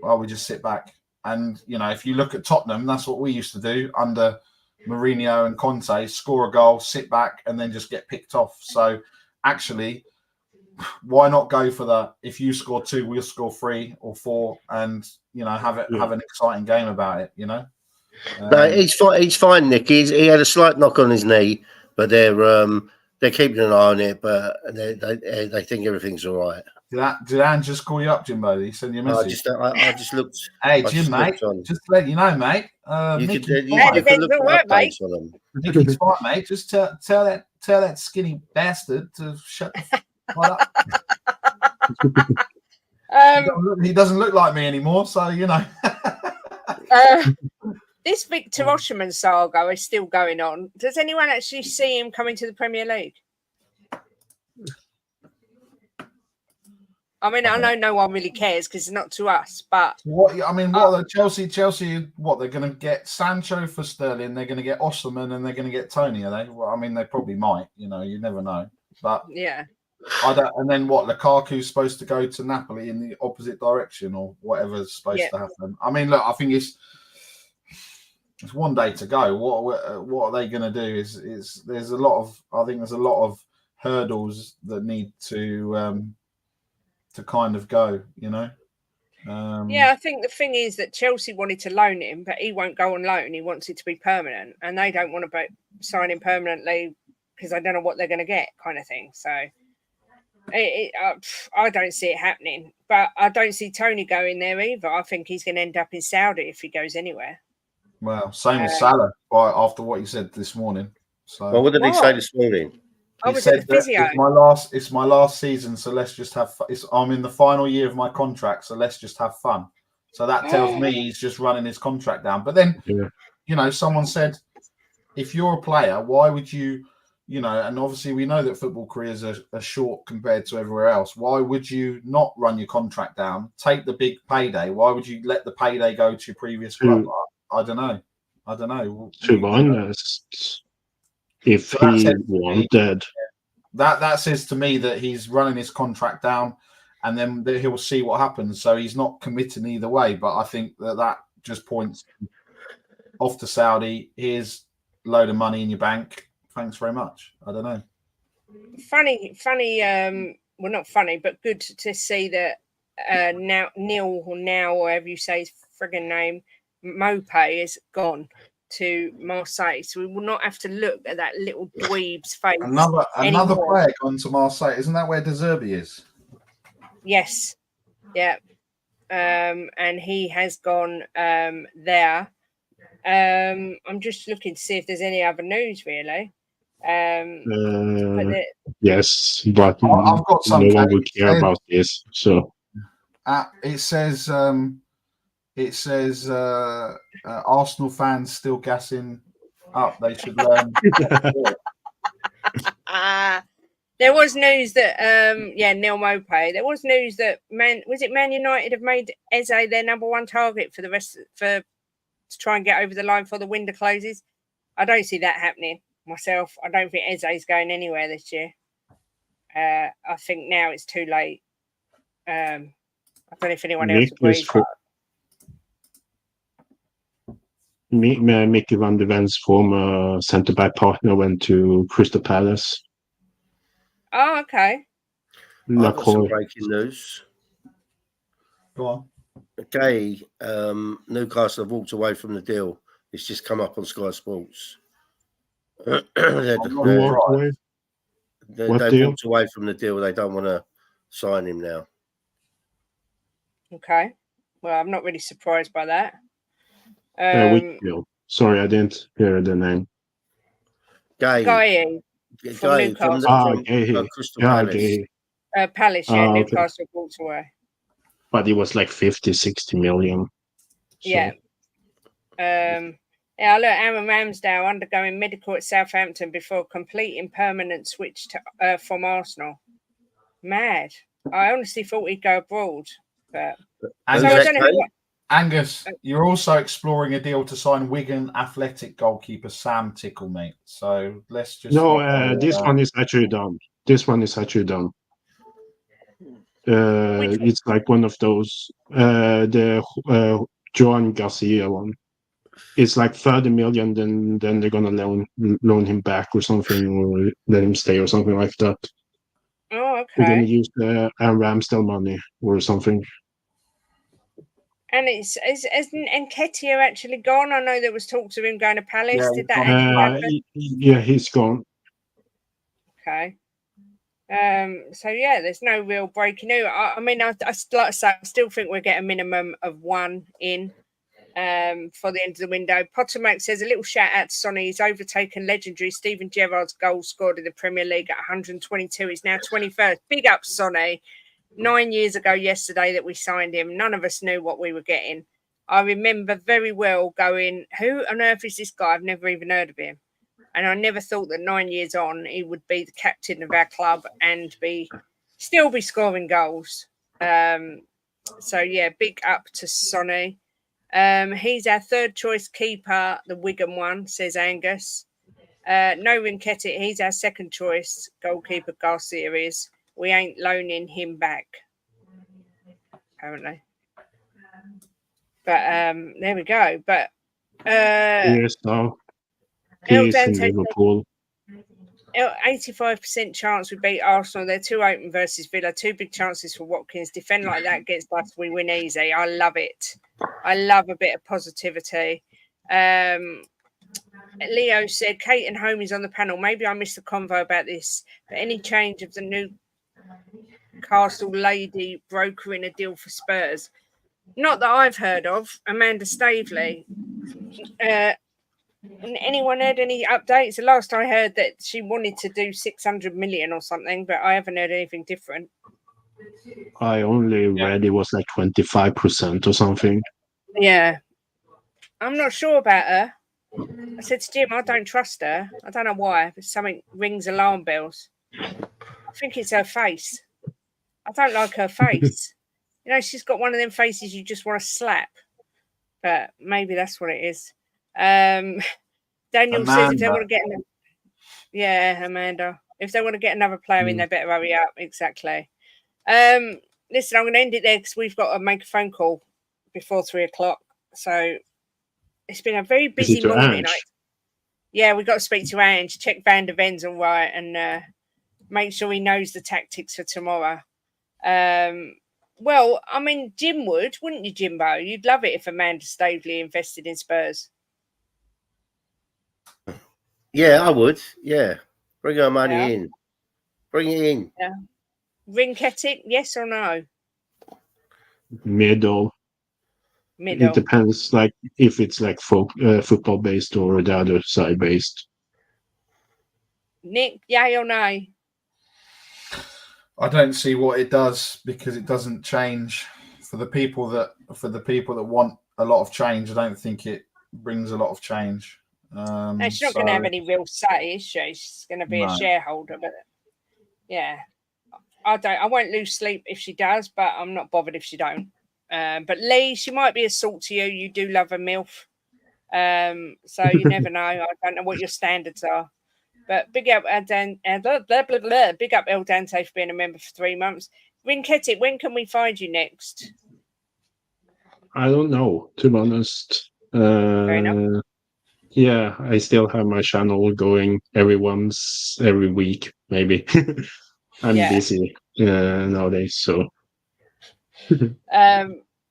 well, we just sit back. And if you look at Tottenham, that's what we used to do under Mourinho and Conte: score a goal, sit back, and then just get picked off. So actually, why not go for that? If you score 2, we'll score 3 or 4, and have an exciting game about it. No, he's fine, Nick. He had a slight knock on his knee, but they're keeping an eye on it. But they think everything's all right. Did Anne just call you up, Jimbo? Did he send you a message? I just looked. Hey, Jim, mate. Just to let you know, mate. You Nick could look at updates on them. Nicky's fine, mate. Just tell that skinny bastard to shut the fuck up. He doesn't look like me anymore, so This Victor Osimhen saga is still going on. Does anyone actually see him coming to the Premier League? I mean, I know no one really cares because it's not to us, but what are Chelsea? What, they're going to get Sancho for Sterling? They're going to get Osimhen and they're going to get Tony? Are they? Well, I mean, they probably might. You never know. But yeah, I don't. And then what? Lukaku's supposed to go to Napoli in the opposite direction, or whatever's supposed to happen. I mean, look, I think it's one day to go. What are they going to do? There's a lot of hurdles that need to kind of go, I think the thing is that Chelsea wanted to loan him, but he won't go on loan. He wants it to be permanent, and they don't want to sign him permanently because they don't know what they're going to get, kind of thing. So I don't see it happening, but I don't see Tony going there either. I think he's going to end up in Saudi if he goes anywhere. Well, same with Salah after what he said this morning. So, well, what did he say this morning? I was at the physio. It's my last season, so let's just have fun. I'm in the final year of my contract, so let's just have fun. So that tells me he's just running his contract down. But then, someone said, if you're a player, why would you, you know, and obviously we know that football careers are short compared to everywhere else. Why would you not run your contract down, take the big payday? Why would you let the payday go to your previous club? I don't know. To be honest, if he wanted, that says to me that he's running his contract down, and then he'll see what happens. So he's not committing either way. But I think that just points off to Saudi. Here's a load of money in your bank. Thanks very much. I don't know. Funny. Well, not funny, but good to see that Neil, or whatever you say his friggin' name, Mopé is gone to Marseille, so we will not have to look at that little dweeb's face. Another player gone to Marseille. Isn't that where De Zerbi is? Yes. Yeah. And he has gone there. I'm just looking to see if there's any other news, really. Yes, but I've got some. No one will care about this. So it says Arsenal fans still gassing up. They should learn. There was news that Neil Mopé. There was news that Man United have made Eze their number one target for to try and get over the line before the window closes. I don't see that happening myself. I don't think Eze is going anywhere this year. I think now it's too late. I don't know if anyone else agrees. Mickey van de Ven's former centre-back partner went to Crystal Palace. Oh, okay. I've got some breaking news. Go on. Okay, Newcastle have walked away from the deal. It's just come up on Sky Sports. They walked away from the deal. They don't want to sign him now. Okay. Well, I'm not really surprised by that. Which deal? Sorry, I didn't hear the name. Guy from Newcastle. Crystal Palace. Palace, Newcastle walked away. But it was like 50-60 million. So. Yeah. Look, Aaron Ramsdale undergoing medical at Southampton before completing permanent switch to from Arsenal. Mad. I honestly thought he'd go abroad. But Angus, you're also exploring a deal to sign Wigan Athletic goalkeeper Sam Tickle, mate. So let's just... No, this one is actually done. It's like one of those, the Joan Garcia one. It's like 30 million, then they're going to loan him back or something, or let him stay or something like that. Oh, okay. They're going to use the Ramsdale money or something. And is Nketiah actually gone? I know there was talks of him going to Palace. Yeah, did that actually happen? Yeah, he's gone. Okay. So yeah, there's no real breaking news. I mean, I like I say, I still think we'll get a minimum of one in for the end of the window. Pottermac says a little shout out to Sonny. He's overtaken legendary Steven Gerrard's goal scored in the Premier League at 122. He's now 21st. Big up, Sonny. 9 years ago yesterday that we signed him. None of us knew what we were getting. I remember very well going, who on earth is this guy? I've never even heard of him. And I never thought that 9 years on, he would be the captain of our club and still be scoring goals. So, yeah, big up to Sonny. He's our third choice keeper, the Wigan one, says Angus. No Nketiah, he's our second choice goalkeeper, Garcia is. We ain't loaning him back, apparently. But there we go. But yes, no. He's in Liverpool. 85% chance we beat Arsenal. They're too open versus Villa. 2 big chances for Watkins. Defend like that against us, we win easy. I love it. I love a bit of positivity. Leo said, Kate and Homie's on the panel. Maybe I missed the convo about this, but any change of the Newcastle lady brokering a deal for Spurs? Not that I've heard of. Amanda Staveley. Anyone heard any updates? The last I heard that she wanted to do 600 million or something, but I haven't heard anything different. I only read it was like 25% or something. Yeah. I'm not sure about her. I said to Jim, I don't trust her. I don't know why, but something rings alarm bells. I think it's her face. I don't like her face. You know, she's got one of them faces you just want to slap. But maybe that's what it is. Daniel Amanda. says if they want to get Amanda. If they want to get another player in, they better hurry up. Exactly. Listen, I'm going to end it there because we've got to make a phone call before 3:00. So it's been a very busy morning. We've got to speak to Ange, check Van der Ven's all right, and make sure he knows the tactics for tomorrow. Well, I mean, Jim would, wouldn't you, Jimbo? You'd love it if Amanda Staveley invested in Spurs. Yeah, I would. Yeah. Bring her money in. Bring it in. Yeah. Rinketic, yes or no? Middle. It depends, like if it's like football based or the other side based. Nick, yay or nay? I don't see what it does because it doesn't change for the people that want a lot of change. I don't think it brings a lot of change. No, she's not going to have any real say, is she? She's going to be a shareholder, but yeah, I won't lose sleep if she does, but I'm not bothered if she don't. But Lee, she might be a salt to you. You do love a MILF, so you never know. I don't know what your standards are. But big up big up El Dante for being a member for 3 months. Rinketic, when can we find you next? I don't know, to be honest. Fair enough. Yeah, I still have my channel going every week, maybe. I'm busy nowadays, so. Nick, are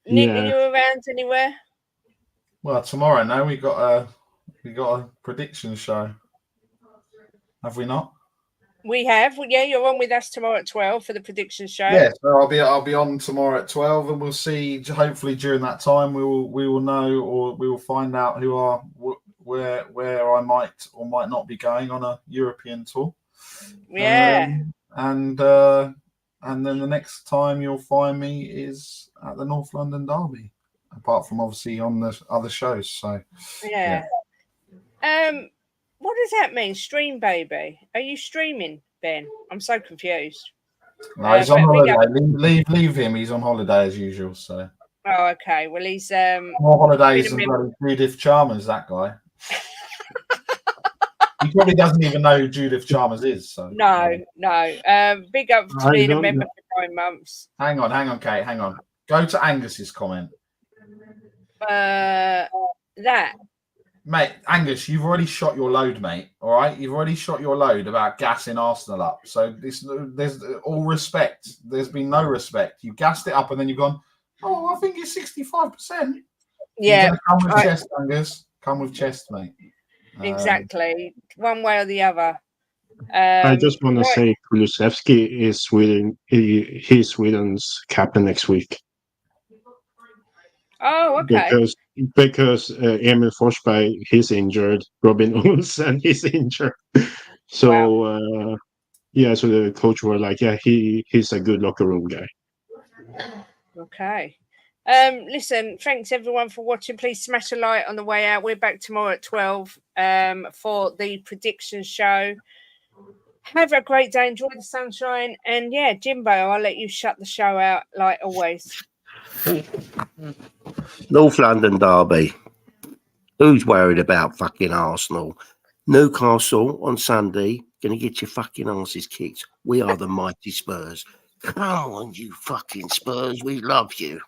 you around anywhere? Well, tomorrow, no, we got a prediction show. Have we not? We have. Well, yeah, you're on with us tomorrow at 12 for the prediction show. Yeah, so I'll be on tomorrow at 12, and we'll see. Hopefully, during that time, we will know, or we will find out where I might or might not be going on a European tour. Yeah. And then the next time you'll find me is at the North London Derby, apart from obviously on the other shows. So yeah. What does that mean? Stream baby? Are you streaming, Ben? I'm so confused. No, he's on holiday. Leave him. He's on holiday as usual. So. Oh, okay. Well, he's more holidays than bloody Judith Chalmers. That guy. He probably doesn't even know who Judith Chalmers is. So no. Big up to being a member for 9 months. Hang on, Kate. Hang on. Go to Angus's comment. That. Mate, Angus, you've already shot your load, mate. All right, you've already shot your load about gassing Arsenal up. So there's all respect. There's been no respect. You gassed it up, and then you've gone, "Oh, I think it's 65%." Yeah, come with chest, Angus. Come with chest, mate. Exactly, one way or the other. I just want to say Kulusevski is Sweden. He's Sweden's captain next week. Oh, okay. Because Emil Forsberg, he's injured. Robin Olsen, he's injured. So so the coach were like, yeah, he's a good locker room guy. Okay. Listen, thanks everyone for watching. Please smash a like on the way out. We're back tomorrow at 12 for the prediction show. Have a great day. Enjoy the sunshine. And yeah, Jimbo, I'll let you shut the show out like always. North London Derby. Who's worried about fucking Arsenal? Newcastle on Sunday. Gonna get your fucking asses kicked. We are the mighty Spurs. Come on, you fucking Spurs. We love you.